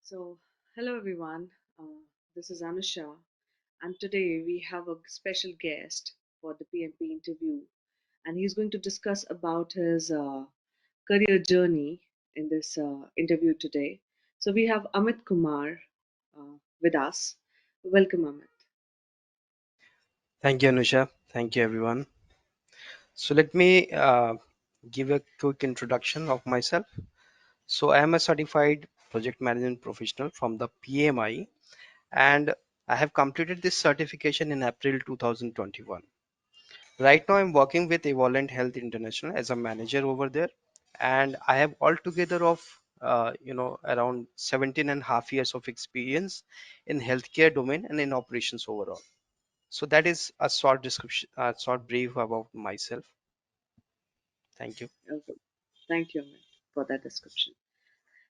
So, hello everyone. This is Anusha, and today we have a special guest for the PMP interview, and he's going to discuss about his career journey in this interview today. So, we have Amit Kumar with us. Welcome, Amit. Thank you, Anusha. Thank you, everyone. So let me give a quick introduction of myself. So I am a certified project management professional from the PMI, and I have completed this certification in April 2021. Right now, I'm working with Evolent Health International as a manager over there, and I have altogether of around 17 and a half years of experience in healthcare domain and in operations overall. So that is a short description, a short brief about myself. Thank you. Okay. Thank you, Amit, for that description.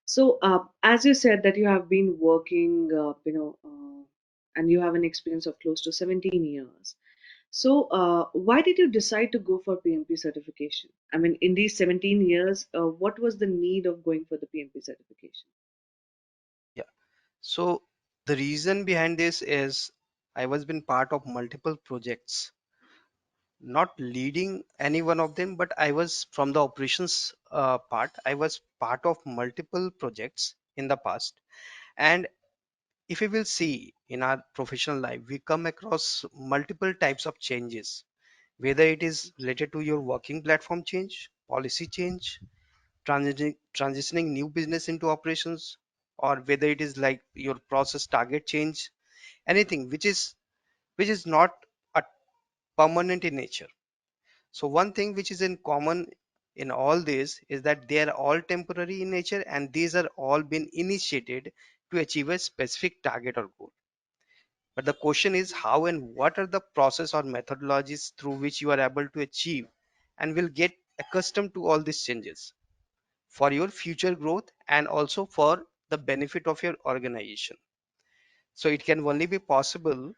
So, as you said that you have been working, and you have an experience of close to 17 years. So, why did you decide to go for PMP certification? I mean, in these 17 years, what was the need of going for the PMP certification? Yeah. So the reason behind this is I was been part of multiple projects, not leading any one of them, but I was from the operations part. I was part of multiple projects in the past. And if we will see in our professional life, we come across multiple types of changes, whether it is related to your working platform change, policy change, transitioning new business into operations, or whether it is like your process target change, anything which is not a permanent in nature. So one thing which is in common in all this is that they are all temporary in nature, and these are all been initiated to achieve a specific target or goal. But the question is how and what are the process or methodologies through which you are able to achieve and will get accustomed to all these changes for your future growth and also for the benefit of your organization. So it can only be possible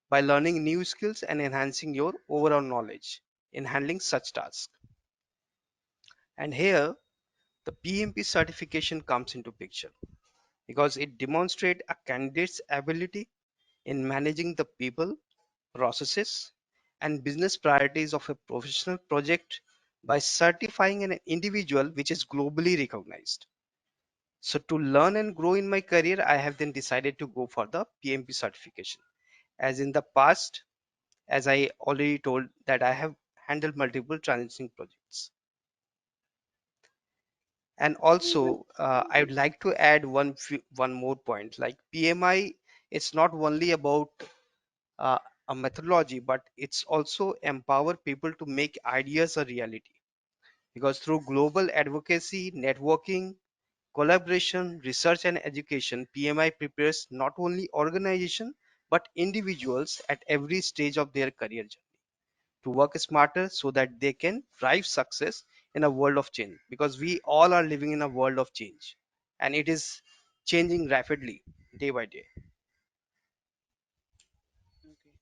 by learning new skills and enhancing your overall knowledge in handling such tasks. And here the PMP certification comes into picture because it demonstrates a candidate's ability in managing the people, processes, and business priorities of a professional project by certifying an individual which is globally recognized. So to learn and grow in my career, I have then decided to go for the PMP certification. As in the past, as I already told that I have handled multiple transitioning projects. And also, I would like to add one more point. Like PMI, it's not only about uh, a methodology, but it's also empower people to make ideas a reality. Because through global advocacy, networking, collaboration, research, and education, PMI prepares not only organization but individuals at every stage of their career journey to work smarter so that they can drive success in a world of change, because we all are living in a world of change and it is changing rapidly day by day. Okay.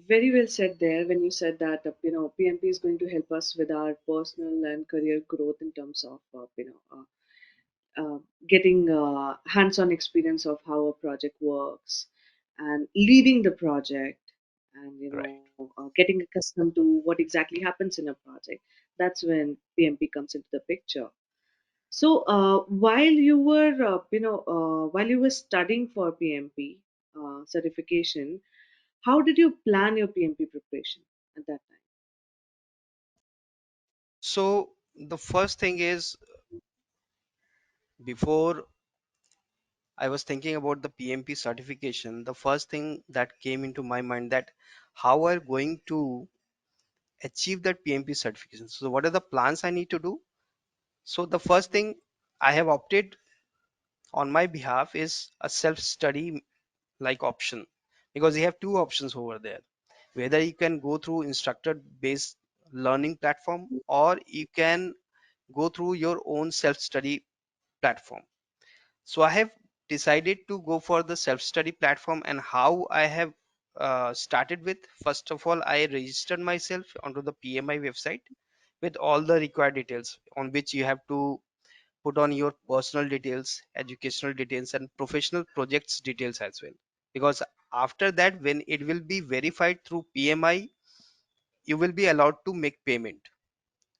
Very well said there when you said that PMP is going to help us with our personal and career growth in terms of getting hands-on experience of how a project works and leading the project and Right. getting accustomed to what exactly happens in a project. That's when PMP comes into the picture. So while you were studying for PMP certification, how did you plan your PMP preparation at that time? So the first thing is, before I was thinking about the PMP certification, the first thing that came into my mind that how are going to achieve that PMP certification. So what are the plans I need to do? So the first Mhm. thing I have opted on my behalf is a self-study like option, because you have two options over there, whether you can go through instructor based learning platform or you can go through your own self-study platform. So I have decided to go for the self-study platform, and how I have started with, first of all, I registered myself onto the PMI website with all the required details on which you have to put on your personal details, educational details, and professional projects details as well. Because after that, when it will be verified through PMI, you will be allowed to make payment.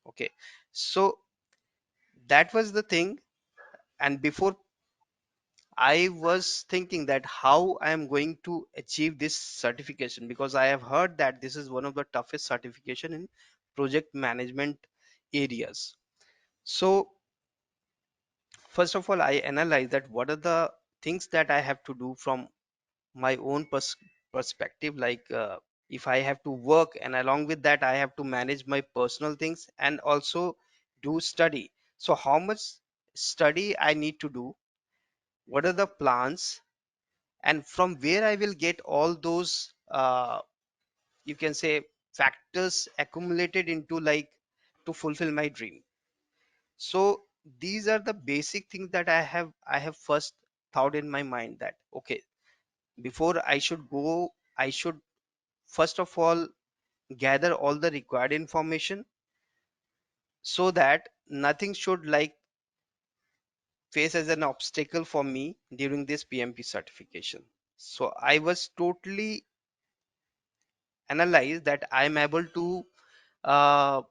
Okay, so that was the thing. And before, I was thinking that how I am going to achieve this certification, because I have heard that this is one of the toughest certification in project management areas. So first of all, I analyze that what are the things that I have to do from my own perspective, like if I have to work, and along with that I have to manage my personal things and also do study. So how much study I need to do, what are the plans, and from where I will get all those you can say factors accumulated into, like, to fulfill my dream. So these are the basic things that I have first thought in my mind, that okay, before I should go, I should first of all gather all the required information, so that nothing should like face as an obstacle for me during this PMP certification. So I was totally analyzed that I'm able to uh,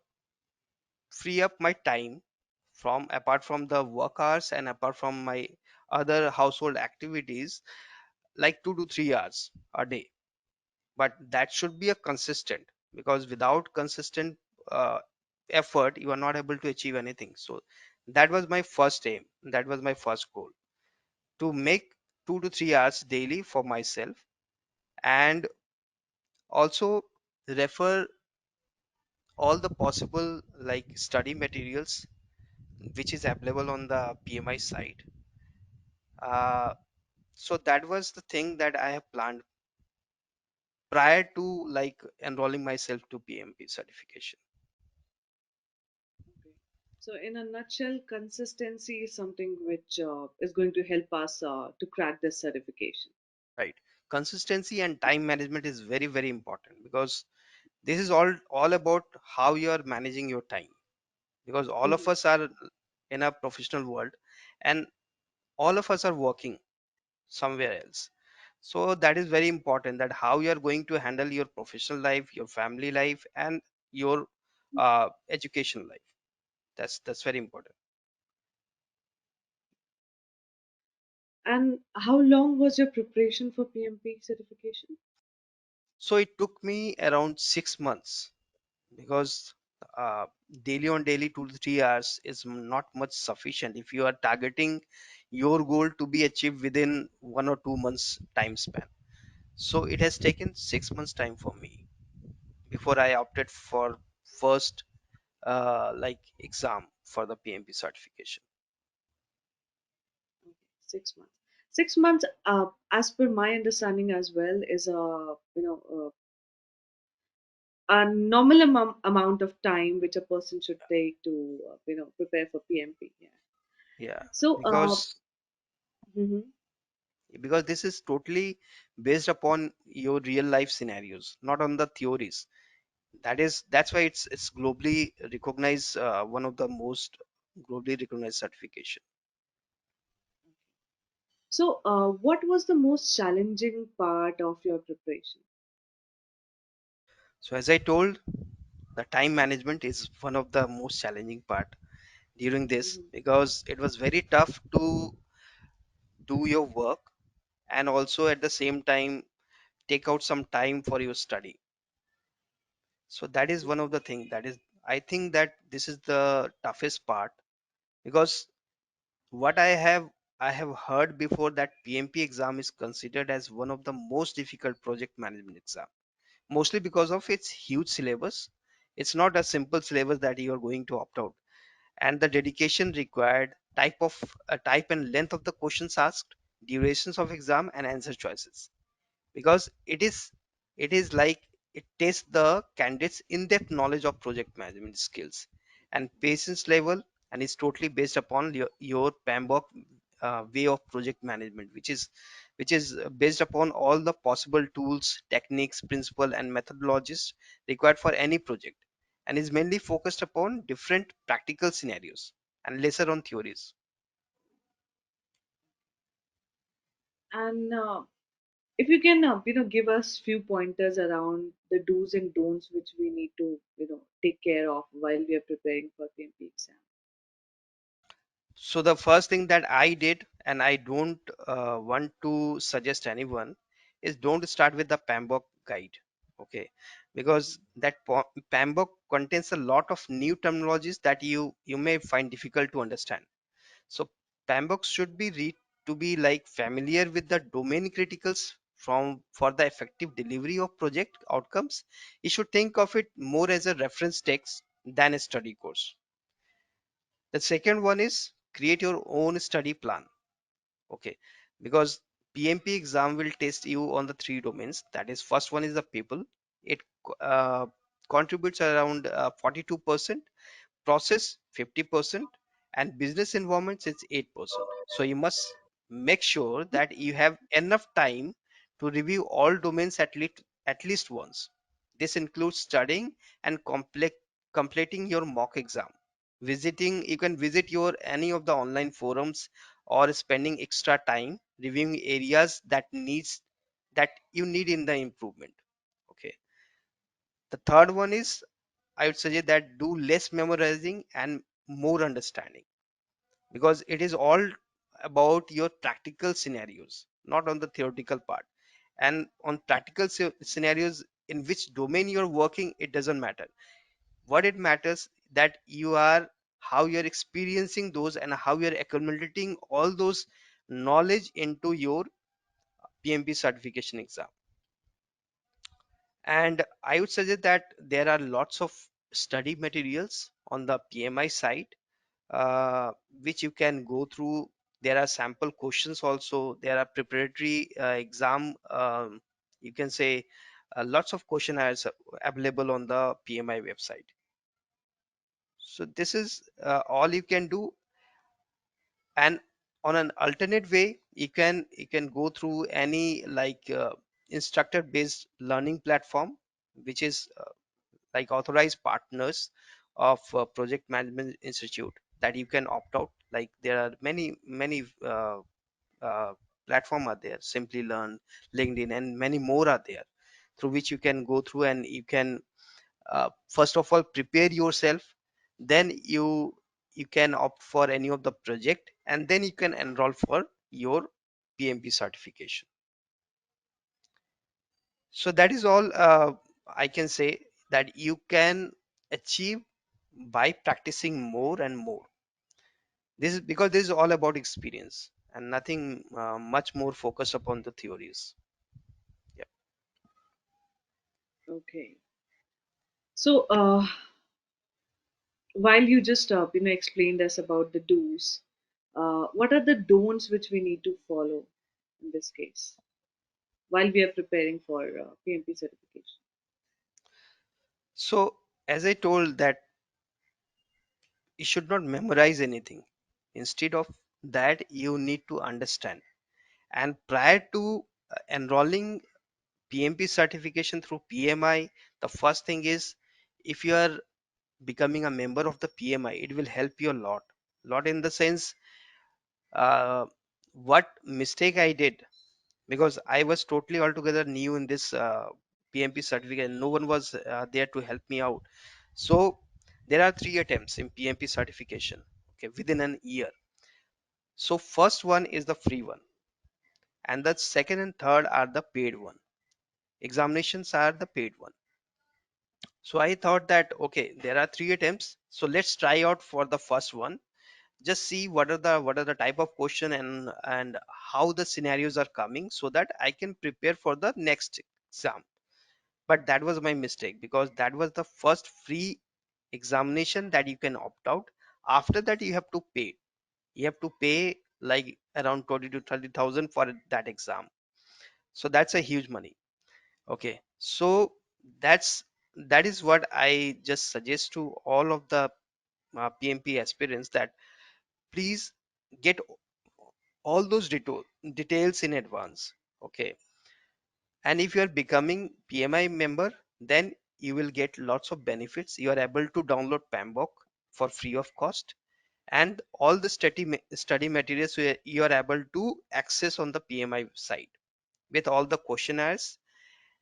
free up my time from, apart from the work hours and apart from my other household activities, like 2 to 3 hours a day. But that should be a consistent, because without consistent uh, effort you are not able to achieve anything. So that was my first aim, that was my first goal, to make 2 to 3 hours daily for myself, and also refer all the possible like study materials which is available on the PMI site. So that was the thing that I have planned prior to like enrolling myself to PMP certification. Okay. So, in a nutshell, consistency is something which is going to help us to crack this certification. Right. Consistency and time management is very, very important, because this is all about how you are managing your time, because all of Mhm. us are in a professional world, and all of us are working somewhere else. So that is very important, that how you are going to handle your professional life, your family life, and your education life. That's very important. And how long was your preparation for PMP certification? So it took me around 6 months, because uh, daily on daily 2 to 3 hours is not much sufficient if you are targeting your goal to be achieved within 1 or 2 months time span. So it has taken 6 months time for me before I opted for first like exam for the PMP certification. 6 months. 6 months, as per my understanding as well, is a normal amount of time which a person should take to prepare for PMP. Yeah. Yeah, So, mhm. because this is totally based upon your real life scenarios, not on the theories. That's why it's globally recognized, one of the most globally recognized certification. So, what was the most challenging part of your preparation? So as I told, the time management is one of the most challenging part during this, Mhm. because it was very tough to do your work and also at the same time take out some time for your study. So that is one of the thing, that is, I think that this is the toughest part, because what I have heard before, that PMP exam is considered as one of the most difficult project management exam, mostly because of its huge syllabus. It's not a simple syllabus that you are going to opt out, and the dedication required, type and length of the questions asked, durations of exam, and answer choices, because it is like it tests the candidates in-depth knowledge of project management skills and patience level, and is totally based upon your PMBOK way of project management, which is based upon all the possible tools, techniques, principle, and methodologies required for any project, and is mainly focused upon different practical scenarios and lesser on theories. And if you can, give us few pointers around the do's and don'ts which we need to, take care of while we are preparing for PMP exam. So the first thing that I did, and I don't want to suggest anyone, is don't start with the PMBOK guide. Okay, because that PMBOK contains a lot of new terminologies that you may find difficult to understand. So PMBOK should be read to be like familiar with the domain criticals from for the effective delivery of project outcomes. You should think of it more as a reference text than a study course. The second one is create your own study plan. Okay, because PMP exam will test you on the three domains. That is, first one is the people. It uh, contributes around 42%, process 50%, and business environments is 8%. So you must make sure that you have enough time to review all domains at least once. This includes studying and completing your mock exam. You can visit your any of the online forums or spending extra time reviewing areas that you need in the improvement. Okay. The third one is I would suggest that do less memorizing and more understanding, because it is all about your practical scenarios, not on the theoretical part. And on practical scenarios, in which domain you're working, it doesn't matter. What it matters that you are how you're experiencing those and how you're accumulating all those knowledge into your PMP certification exam. And I would suggest that there are lots of study materials on the PMI site, which you can go through. There are sample questions also. There are preparatory exam. You can say lots of questionnaires available on the PMI website. So this is all you can do. And on an alternate way, you can go through any like instructor based learning platform, which is like authorized partners of project management institute that you can opt out. Like there are many uh, platform are there, simply learn, LinkedIn, and many more are there, through which you can go through and you can first of all prepare yourself. Then you can opt for any of the project, and then you can enroll for your PMP certification. So that is all I can say that you can achieve by practicing more and more. This is because this is all about experience and nothing much more focused upon the theories. Yeah. Okay. So, while you just explained us about the do's, what are the don'ts which we need to follow in this case while we are preparing for PMP certification? So as I told that you should not memorize anything. Instead of that, you need to understand. And prior to enrolling PMP certification through PMI, the first thing is, if you are becoming a member of the PMI, it will help you a lot. Lot in the sense, uh, what mistake I did, because I was totally altogether new in this PMP certificate, and no one was there to help me out. So there are three attempts in PMP certification, okay, within an year. So first one is the free one, and the second and third are the paid one. Examinations are the paid one. So I thought that okay, there are three attempts, so let's try out for the first one. Just see what are the type of question and how the scenarios are coming, so that I can prepare for the next exam. But that was my mistake, because that was the first free examination that you can opt out. After that, you have to pay like around 20 to 30,000 for that exam. So that's a huge money. Okay, so that is what I just suggest to all of the PMP aspirants, that please get all those details in advance. Okay, and if you are becoming PMI member, then you will get lots of benefits. You are able to download PMBOK for free of cost. and all the study materials you are able to access on the PMI site with all the questionnaires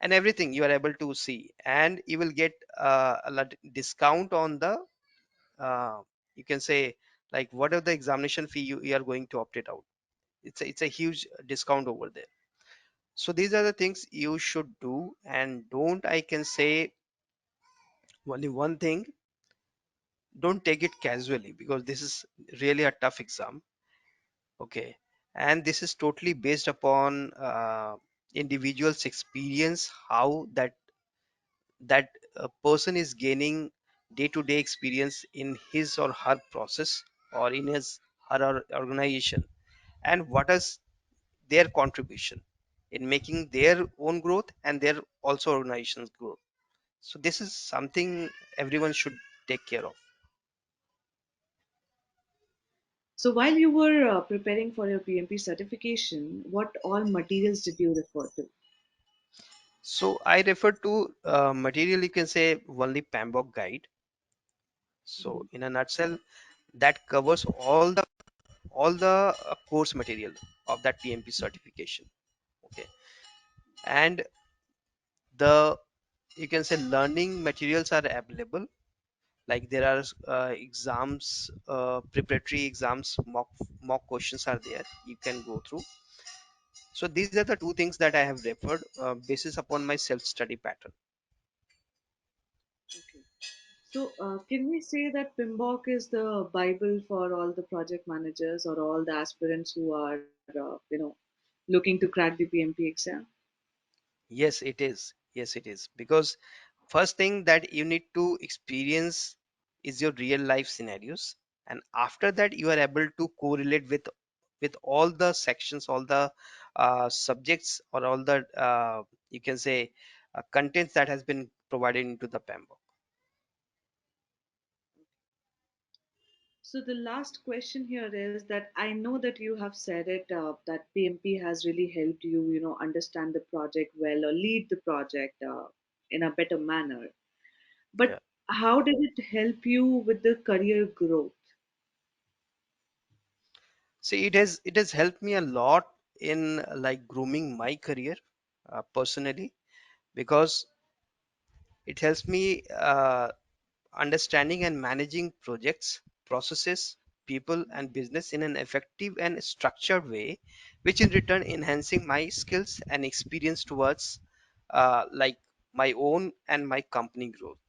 and everything you are able to see, and you will get a lot discount on the uh, you can say like whatever the examination fee you are going to opt it out. It's a huge discount over there. So these are the things you should do, and don't, I can say only one thing, don't take it casually because this is really a tough exam. Okay, and this is totally based upon individual's experience, how that a person is gaining day-to-day experience in his or her process or in his her organization, and what is their contribution in making their own growth and their also organization's growth. So this is something everyone should take care of. So while you were preparing for your PMP certification, what all materials did you refer to? So I refer to material, you can say only PMBOK guide. So Mhm. in a nutshell, that covers all the course material of that PMP certification. Okay, and the, you can say, learning materials are available. Like there are exams, preparatory exams, mock questions are there. You can go through. So these are the two things that I have referred basis upon my self study pattern. Okay. So, can we say that PMBOK is the Bible for all the project managers or all the aspirants who are, looking to crack the PMP exam? Yes, it is. Yes, it is. Because first thing that you need to experience is your real life scenarios, and after that you are able to correlate with all the sections, all the subjects, or all the you can say contents that has been provided into the PMBOK. So, the last question here is that I know that you have said it that PMP has really helped you, understand the project well or lead the project in a better manner. Yeah. But how did it help you with the career growth? See, it has helped me a lot in like grooming my career personally, because it helps me understanding and managing projects, processes, people, and business in an effective and structured way, which in return enhancing my skills and experience towards like my own and my company growth.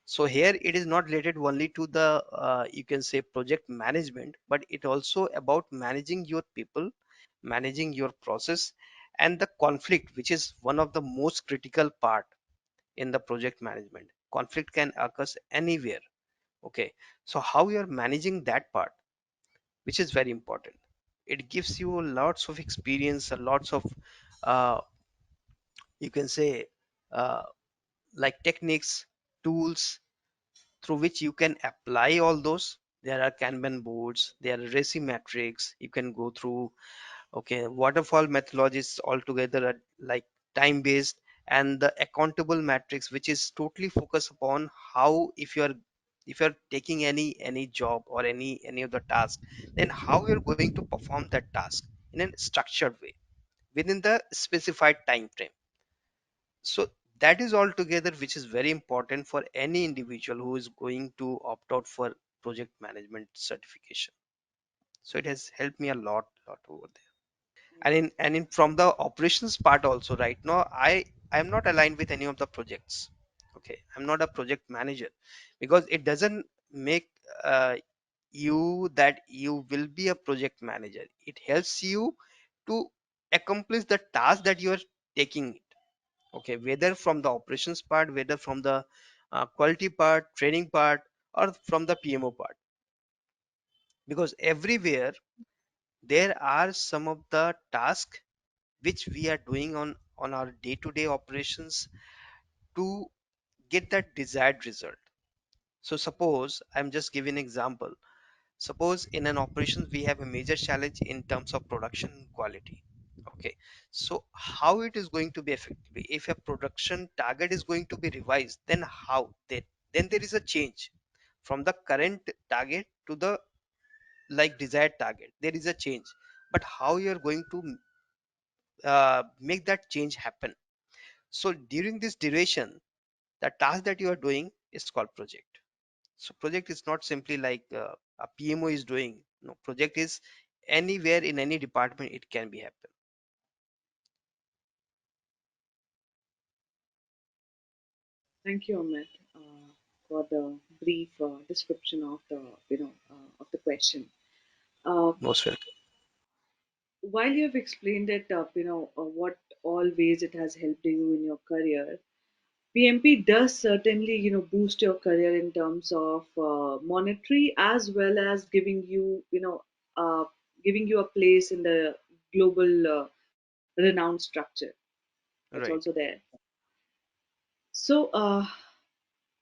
So here it is not related only to the you can say project management, but it also about managing your people, managing your process, and the conflict, which is one of the most critical part in the project management. Conflict can occur anywhere. Okay, so how you are managing that part, which is very important. It gives you lots of experience, lots of uh, you can say uh, like techniques, tools through which you can apply all those. There are Kanban boards, there are RACI metrics you can go through. Okay, waterfall methodologies altogether are like time based, and the accountable matrix, which is totally focused upon how, if you're taking any job or any of the task, then how you're going to perform that task in a structured way within the specified time frame. So that is altogether which is very important for any individual who is going to opt out for project management certification. So it has helped me a lot over there. And in from the operations part also, right now I'm not aligned with any of the projects. Okay, I'm not a project manager, because it doesn't make uh, you that you will be a project manager. It helps you to accomplish the task that you are taking it. Okay, whether from the operations part, whether from the quality part, training part, or from the PMO part, because everywhere there are some of the tasks which we are doing on our day-to-day operations to get that desired result. So suppose I'm just giving an example. Suppose in an operation we have a major challenge in terms of production quality. Okay, so how it is going to be effective? If a production target is going to be revised, then how? Then there is a change from the current target to the like desired target, there is a change, but how you're going to make that change happen. So during this duration, the task that you are doing is called project. So project is not simply like a PMO is doing. No, project is anywhere in any department it can be happen. Thank you, Amit, for the brief description of the of the question. Uh, Most welcome. while you have explained it, what all ways it has helped you in your career, PMP does certainly, boost your career in terms of monetary as well as giving you a place in the global renowned structure. That's Right. also there. So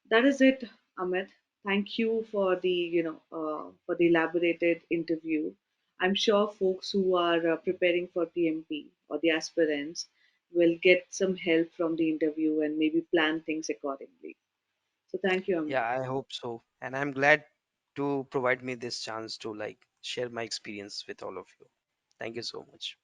that is it, Amit. Thank you for the for the elaborated interview. I'm sure folks who are preparing for PMP or the aspirants will get some help from the interview and maybe plan things accordingly. So thank you, Amit. Yeah, I hope so. And I'm glad to provide me this chance to like share my experience with all of you. Thank you so much.